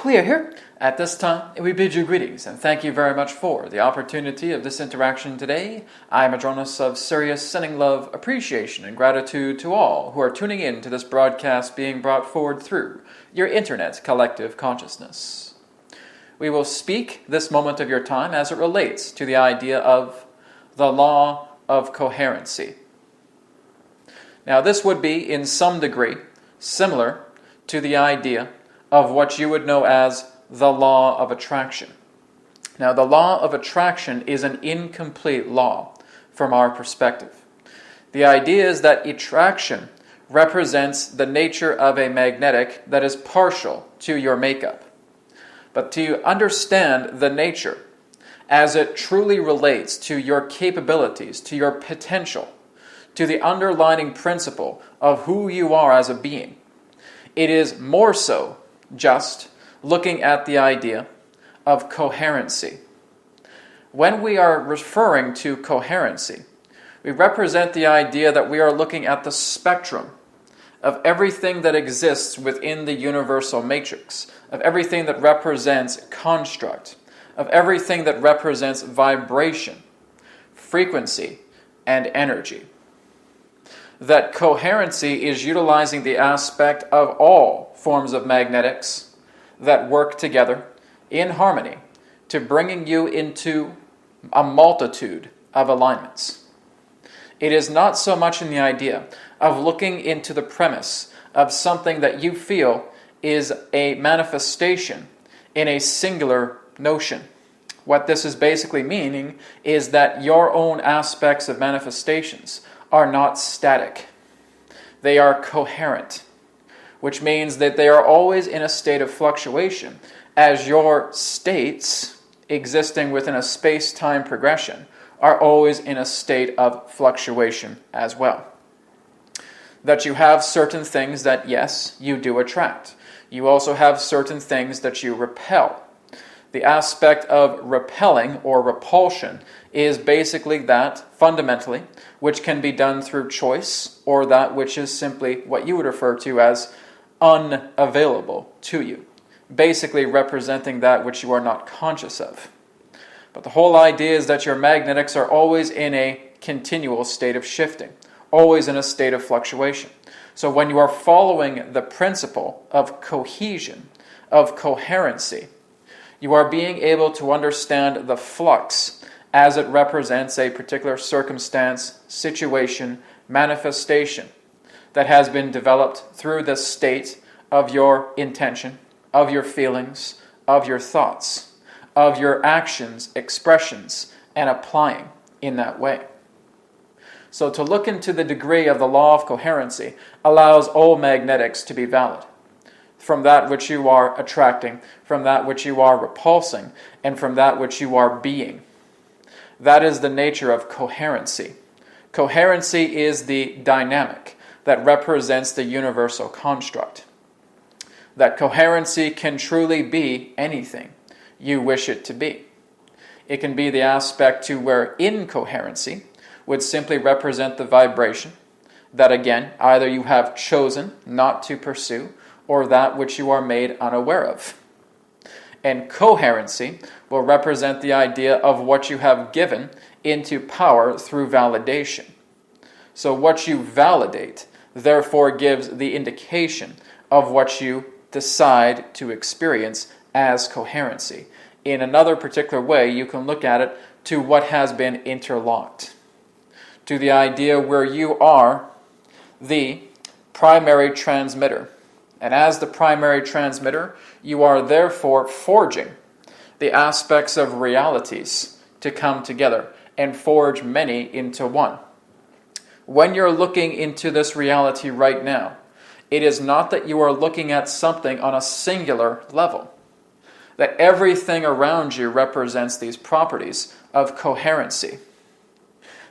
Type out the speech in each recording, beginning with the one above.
clear here. At this time, we bid you greetings and thank you very much for the opportunity of this interaction today. I am Adronis of Sirius, sending love, appreciation, and gratitude to all who are tuning in to this broadcast being brought forward through your internet collective consciousness. We will speak this moment of your time as it relates to the idea of the law of coherency. Now, this would be, in some degree, similar to the idea of what you would know as the law of attraction. Now, the law of attraction is an incomplete law from our perspective. The idea is that attraction represents the nature of a magnetic that is partial to your makeup. But to understand the nature as it truly relates to your capabilities, to your potential, to the underlying principle of who you are as a being, it is more so just looking at the idea of coherency. When we are referring to coherency, we represent the idea that we are looking at the spectrum of everything that exists within the universal matrix, of everything that represents construct, of everything that represents vibration, frequency, and energy. That coherency is utilizing the aspect of all forms of magnetics that work together in harmony to bringing you into a multitude of alignments. It is not so much in the idea of looking into the premise of something that you feel is a manifestation in a singular notion. What this is basically meaning is that your own aspects of manifestations are not static. They are coherent, which means that they are always in a state of fluctuation as your states existing within a space-time progression are always in a state of fluctuation as well. That you have certain things that, yes, you do attract. You also have certain things that you repel. The aspect of repelling or repulsion is basically that, fundamentally, which can be done through choice, or that which is simply what you would refer to as unavailable to you, basically representing that which you are not conscious of. But the whole idea is that your magnetics are always in a continual state of shifting, always in a state of fluctuation. So when you are following the principle of cohesion, of coherency, you are being able to understand the flux as it represents a particular circumstance, situation, manifestation that has been developed through the state of your intention, of your feelings, of your thoughts, of your actions, expressions, and applying in that way. So to look into the degree of the law of coherency allows all magnetics to be valid. From that which you are attracting, from that which you are repulsing, and from that which you are being. That is the nature of coherency. Coherency is the dynamic that represents the universal construct. That coherency can truly be anything you wish it to be. It can be the aspect to where incoherency would simply represent the vibration that, again, either you have chosen not to pursue or that which you are made unaware of. And coherency will represent the idea of what you have given into power through validation. So what you validate, therefore, gives the indication of what you decide to experience as coherency. In another particular way, you can look at it to what has been interlocked, to the idea where you are the primary transmitter. And as the primary transmitter, you are therefore forging the aspects of realities to come together and forge many into one. When you're looking into this reality right now, it is not that you are looking at something on a singular level. That everything around you represents these properties of coherency.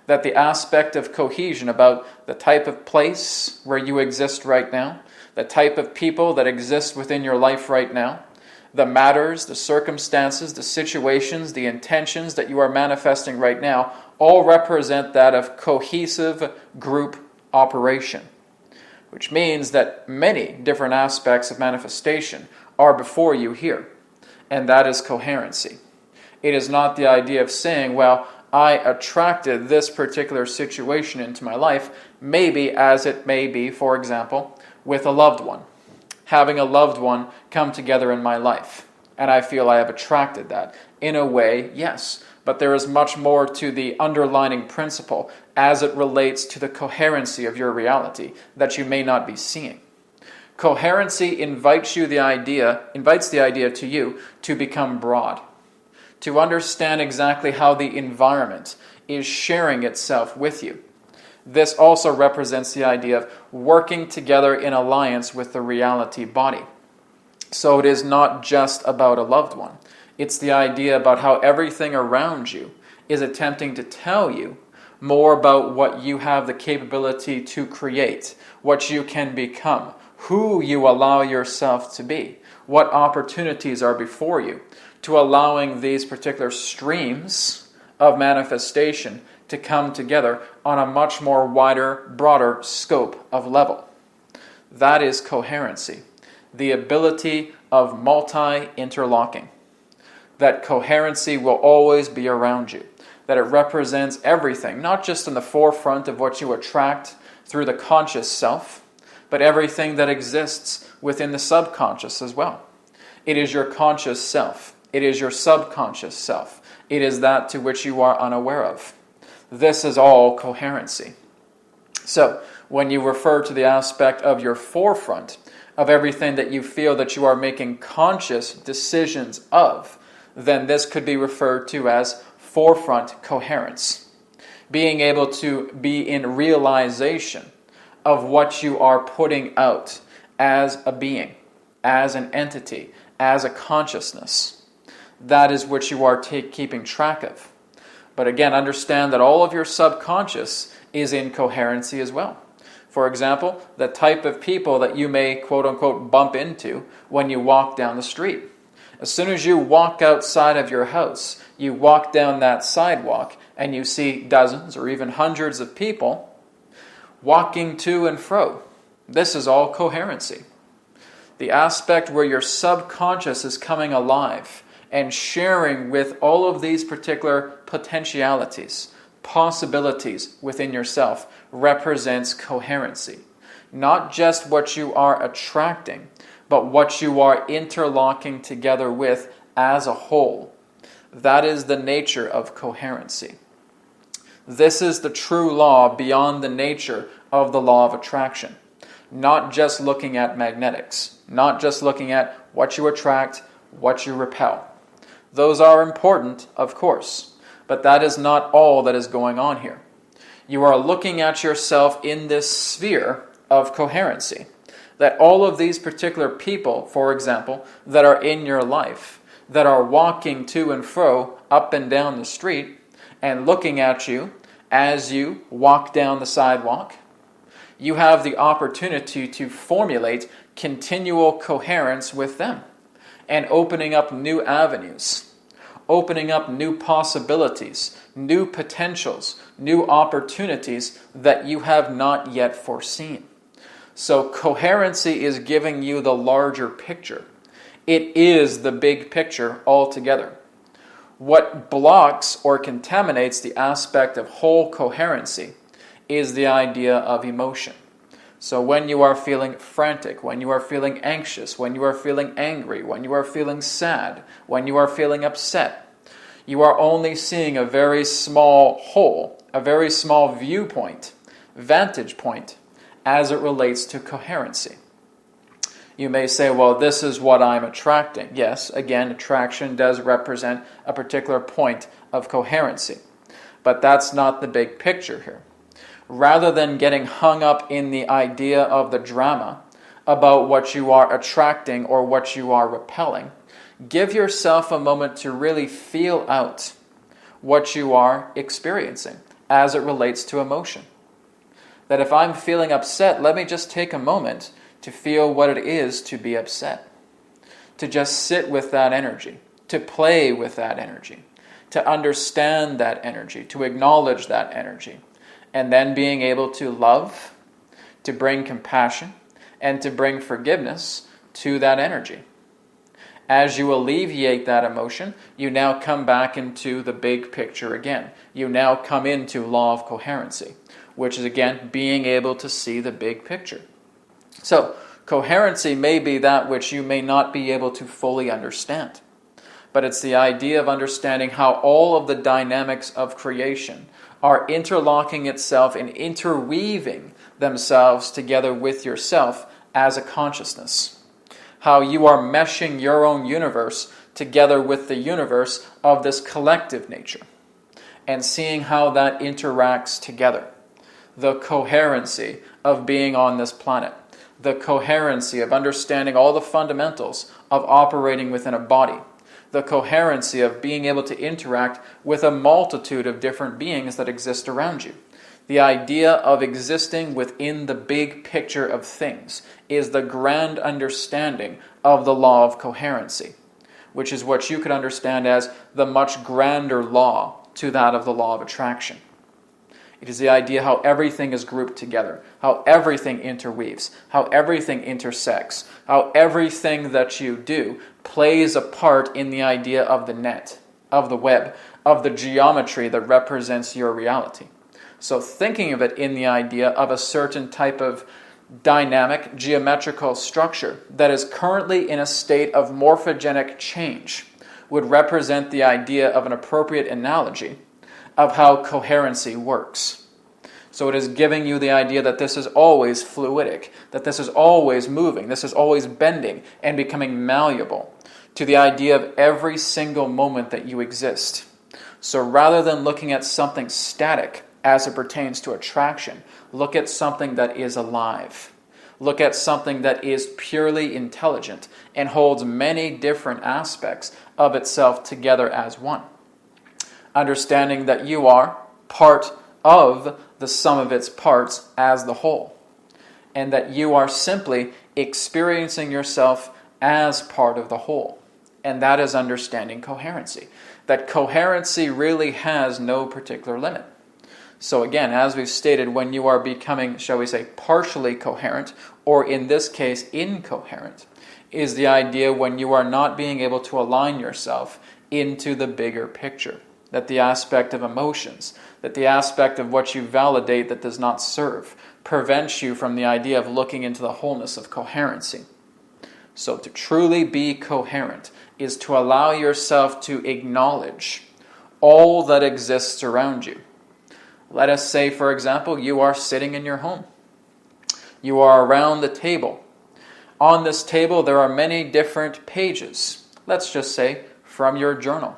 That the aspect of cohesion about the type of place where you exist right now, the type of people that exist within your life right now, the matters, the circumstances, the situations, the intentions that you are manifesting right now, all represent that of cohesive group operation. which means that many different aspects of manifestation are before you here, and that is coherency. It is not the idea of saying, well, I attracted this particular situation into my life, maybe as it may be, for example, with a loved one. Having a loved one come together in my life, and I feel I have attracted that. In a way, yes, but there is much more to the underlying principle as it relates to the coherency of your reality that you may not be seeing. Coherency invites the idea to you to become broad, to understand exactly how the environment is sharing itself with you. This also represents the idea of working together in alliance with the reality body. So it is not just about a loved one. It's the idea about how everything around you is attempting to tell you more about what you have the capability to create, what you can become, who you allow yourself to be, what opportunities are before you, to allowing these particular streams of manifestation to come together on a much more wider, broader scope of level. That is coherency, the ability of multi-interlocking. That coherency will always be around you, that it represents everything, not just in the forefront of what you attract through the conscious self, but everything that exists within the subconscious as well. It is your conscious self. It is your subconscious self. It is that to which you are unaware of. This is all coherency. So, when you refer to the aspect of your forefront, of everything that you feel that you are making conscious decisions of, then this could be referred to as forefront coherence. Being able to be in realization of what you are putting out as a being, as an entity, as a consciousness. That is what you are keeping track of. But again, understand that all of your subconscious is in coherency as well. For example, the type of people that you may quote-unquote bump into when you walk down the street. As soon as you walk outside of your house, you walk down that sidewalk and you see dozens or even hundreds of people walking to and fro. This is all coherency. The aspect where your subconscious is coming alive and sharing with all of these particular potentialities, possibilities within yourself, represents coherency. Not just what you are attracting, but what you are interlocking together with as a whole. That is the nature of coherency. This is the true law beyond the nature of the law of attraction. Not just looking at magnetics, not just looking at what you attract, what you repel. Those are important, of course, but that is not all that is going on here. You are looking at yourself in this sphere of coherency. That all of these particular people, for example, that are in your life, that are walking to and fro, up and down the street, and looking at you as you walk down the sidewalk, you have the opportunity to formulate continual coherence with them and opening up new avenues, opening up new possibilities, new potentials, new opportunities that you have not yet foreseen. So coherency is giving you the larger picture. It is the big picture altogether. What blocks or contaminates the aspect of whole coherency is the idea of emotion. So when you are feeling frantic, when you are feeling anxious, when you are feeling angry, when you are feeling sad, when you are feeling upset, you are only seeing a very small whole, a very small viewpoint, vantage point, as it relates to coherency. You may say, well, this is what I'm attracting. Yes, again, attraction does represent a particular point of coherency. But that's not the big picture here. Rather than getting hung up in the idea of the drama about what you are attracting or what you are repelling, give yourself a moment to really feel out what you are experiencing as it relates to emotion. That if I'm feeling upset, let me just take a moment to feel what it is to be upset. To just sit with that energy, to play with that energy, to understand that energy, to acknowledge that energy, and then being able to love, to bring compassion, and to bring forgiveness to that energy. As you alleviate that emotion, you now come back into the big picture again. You now come into Law of Coherency, which is again being able to see the big picture. So, coherency may be that which you may not be able to fully understand, but it's the idea of understanding how all of the dynamics of creation are interlocking itself and interweaving themselves together with yourself as a consciousness. How you are meshing your own universe together with the universe of this collective nature, and seeing how that interacts together. The coherency of being on this planet, the coherency of understanding all the fundamentals of operating within a body, the coherency of being able to interact with a multitude of different beings that exist around you. The idea of existing within the big picture of things is the grand understanding of the law of coherency, which is what you could understand as the much grander law to that of the law of attraction. It is the idea how everything is grouped together, how everything interweaves, how everything intersects, how everything that you do plays a part in the idea of the net, of the web, of the geometry that represents your reality. So thinking of it in the idea of a certain type of dynamic geometrical structure that is currently in a state of morphogenic change would represent the idea of an appropriate analogy of how coherency works. So it is giving you the idea that this is always fluidic, that this is always moving, this is always bending and becoming malleable to the idea of every single moment that you exist. So rather than looking at something static as it pertains to attraction, look at something that is alive. Look at something that is purely intelligent and holds many different aspects of itself together as one. Understanding that you are part of the sum of its parts as the whole, and that you are simply experiencing yourself as part of the whole. And that is understanding coherency. That coherency really has no particular limit. So again, as we've stated, when you are becoming, shall we say, partially coherent, or in this case, incoherent, is the idea when you are not being able to align yourself into the bigger picture. That the aspect of emotions, that the aspect of what you validate that does not serve, prevents you from the idea of looking into the wholeness of coherency. So to truly be coherent is to allow yourself to acknowledge all that exists around you. Let us say, for example, you are sitting in your home. You are around the table. On this table, there are many different pages. Let's just say from your journal.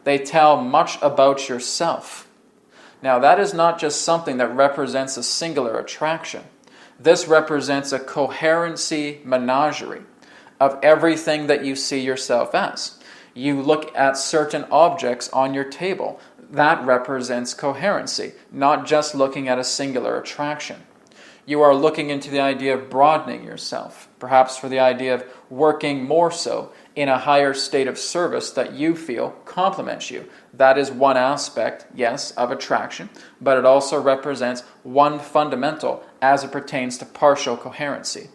They tell much about yourself. Now, that is not just something that represents a singular attraction. This represents a coherency menagerie of everything that you see yourself as. You look at certain objects on your table. That represents coherency, not just looking at a singular attraction. You are looking into the idea of broadening yourself, perhaps for the idea of working more so in a higher state of service that you feel complements you. That is one aspect, yes, of attraction, but it also represents one fundamental as it pertains to partial coherency.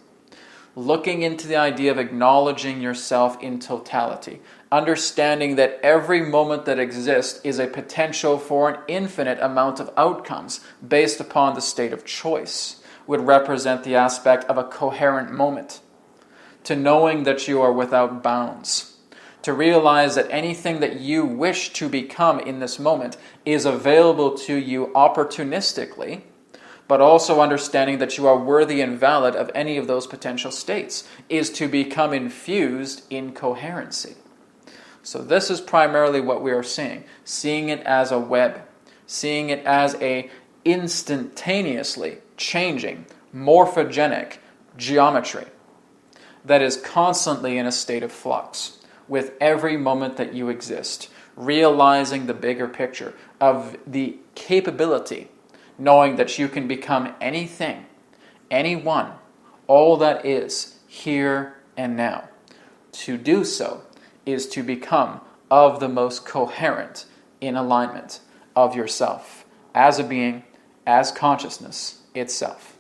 Looking into the idea of acknowledging yourself in totality, understanding that every moment that exists is a potential for an infinite amount of outcomes based upon the state of choice, would represent the aspect of a coherent moment. To knowing that you are without bounds. To realize that anything that you wish to become in this moment is available to you opportunistically, but also understanding that you are worthy and valid of any of those potential states is to become infused in coherency. So this is primarily what we are seeing it as a web, seeing it as a instantaneously changing, morphogenic geometry that is constantly in a state of flux with every moment that you exist, realizing the bigger picture of the capability, knowing that you can become anything, anyone, all that is here and now. To do so is to become of the most coherent in alignment of yourself as a being, as consciousness itself.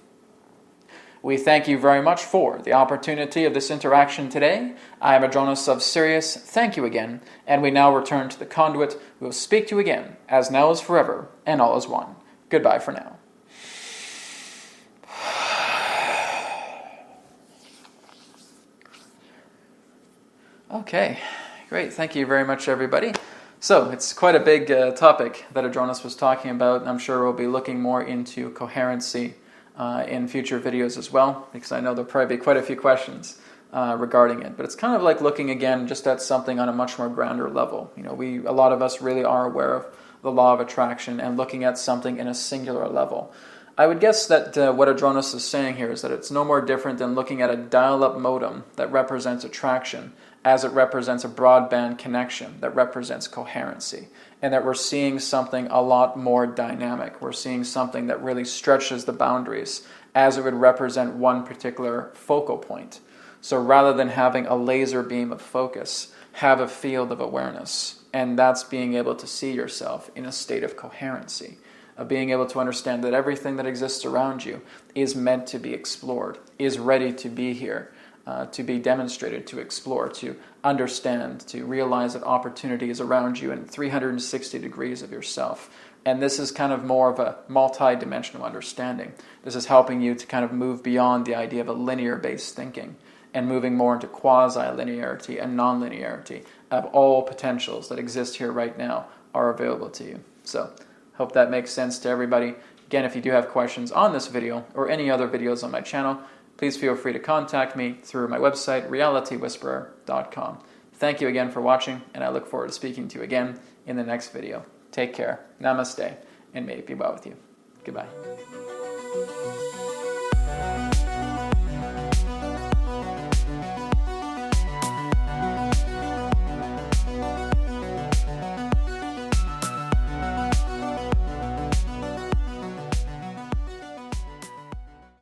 We thank you very much for the opportunity of this interaction today. I am Adronis of Sirius. Thank you again. And we now return to the conduit. We will speak to you again, as now is forever, and all is one. Goodbye for now. Okay, great. Thank you very much, everybody. So it's quite a big topic that Adronis was talking about, and I'm sure we'll be looking more into coherency in future videos as well, because I know there'll probably be quite a few questions regarding it. But it's kind of like looking again just at something on a much more grander level. You know, a lot of us really are aware of the law of attraction and looking at something in a singular level. I would guess that what Adronis is saying here is that it's no more different than looking at a dial-up modem that represents attraction as it represents a broadband connection that represents coherency, and that we're seeing something a lot more dynamic. We're seeing something that really stretches the boundaries as it would represent one particular focal point. So rather than having a laser beam of focus, have a field of awareness, and that's being able to see yourself in a state of coherency, of being able to understand that everything that exists around you is meant to be explored, is ready to be here, to be demonstrated, to explore, to understand, to realize that opportunity is around you in 360 degrees of yourself. And this is kind of more of a multi-dimensional understanding. This is helping you to kind of move beyond the idea of a linear-based thinking and moving more into quasi-linearity and non-linearity of all potentials that exist here right now are available to you. So, hope that makes sense to everybody. Again, if you do have questions on this video or any other videos on my channel, please feel free to contact me through my website, realitywhisperer.com. Thank you again for watching, and I look forward to speaking to you again in the next video. Take care, namaste, and may it be well with you. Goodbye.